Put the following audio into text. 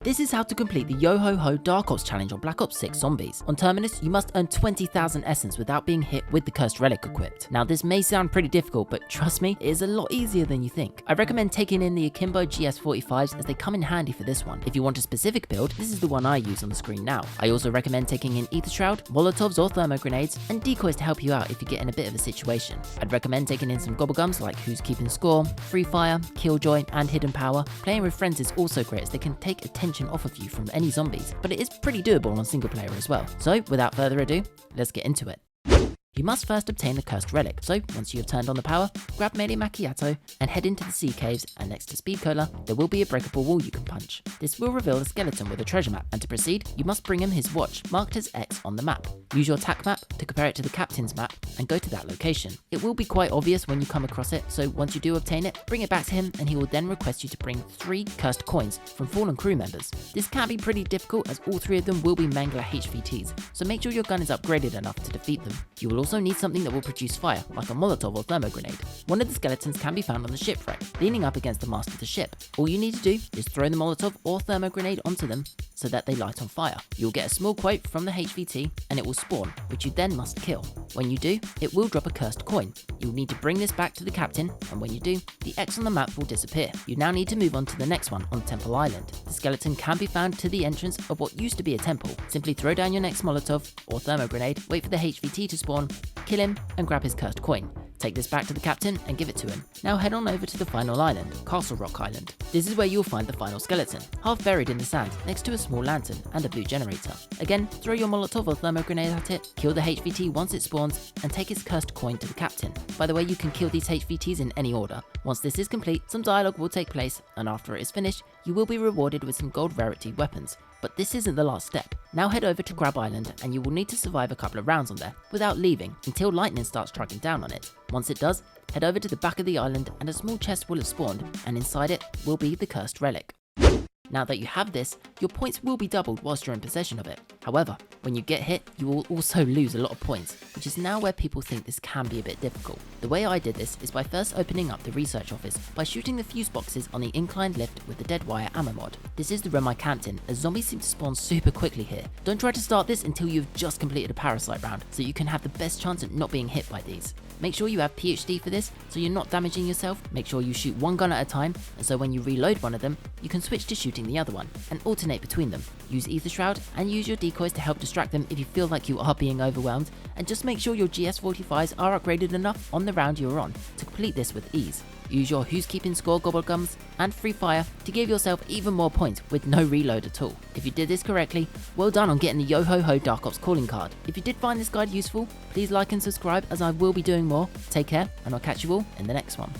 This is how to complete the Yo-Ho-Ho Dark Ops challenge on Black Ops 6 Zombies. On Terminus, you must earn 20,000 essence without being hit with the Cursed Relic equipped. Now this may sound pretty difficult, but trust me, it is a lot easier than you think. I recommend taking in the Akimbo GS45s as they come in handy for this one. If you want a specific build, this is the one I use on the screen now. I also recommend taking in Ether Shroud, Molotovs or Thermo Grenades, and decoys to help you out if you get in a bit of a situation. I'd recommend taking in some gobblegums like Who's Keeping Score, Free Fire, Killjoy, and Hidden Power. Playing with friends is also great as they can take attention off of you from any zombies, but it is pretty doable on single player as well. So without further ado, let's get into it. You must first obtain the Cursed Relic, so once you have turned on the power, grab Melee Macchiato and head into the sea caves, and next to Speed Cola, there will be a breakable wall you can punch. This will reveal a skeleton with a treasure map, and to proceed, you must bring him his watch, marked as X on the map. Use your TAC map to compare it to the captain's map, and go to that location. It will be quite obvious when you come across it, so once you do obtain it, bring it back to him, and he will then request you to bring 3 cursed coins from fallen crew members. This can be pretty difficult as all 3 of them will be Mangler HVTs, so make sure your gun is upgraded enough to defeat them. You will also need something that will produce fire, like a Molotov or Thermo Grenade. One of the skeletons can be found on the shipwreck, leaning up against the mast of the ship. All you need to do is throw the Molotov or Thermo Grenade onto them so that they light on fire. You'll get a small quote from the HVT and it will spawn, which you then must kill. When you do, it will drop a cursed coin. You'll need to bring this back to the captain, and when you do, the X on the map will disappear. You now need to move on to the next one on Temple Island. The skeleton can be found to the entrance of what used to be a temple. Simply throw down your next Molotov or Thermo Grenade, wait for the HVT to spawn, kill him, and grab his cursed coin. Take this back to the captain and give it to him. Now head on over to the final island, Castle Rock Island. This is where you'll find the final skeleton, half buried in the sand next to a small lantern and a blue generator. Again, throw your Molotov or Thermo Grenade at it, kill the HVT once it spawns, and take its cursed coin to the captain. By the way, you can kill these HVTs in any order. Once this is complete, some dialogue will take place, and after it is finished, you will be rewarded with some gold rarity weapons. But this isn't the last step. Now head over to Grab Island, and you will need to survive a couple of rounds on there without leaving until lightning starts striking down on it. Once it does, head over to the back of the island and a small chest will have spawned, and inside it will be the Cursed Relic. Now that you have this, your points will be doubled whilst you're in possession of it. However, when you get hit, you will also lose a lot of points, which is now where people think this can be a bit difficult. The way I did this is by first opening up the research office by shooting the fuse boxes on the inclined lift with the dead wire ammo mod. This is the room I camped in, as zombies seem to spawn super quickly here. Don't try to start this until you've just completed a parasite round, so you can have the best chance at not being hit by these. Make sure you have PhD for this, so you're not damaging yourself. Make sure you shoot one gun at a time, and so when you reload one of them, you can switch to shooting the other one, and alternate between them. Use Ether Shroud, and use your decoys to help distract them if you feel like you are being overwhelmed, and just make sure your GS45s are upgraded enough on the round you're on to complete this with ease. Use your Who's Keeping Score gobblegums and Free Fire to give yourself even more points with no reload at all. If you did this correctly, well done on getting the Yo-Ho-Ho Dark Ops calling card. If you did find this guide useful, please like and subscribe as I will be doing more. Take care, and I'll catch you all in the next one.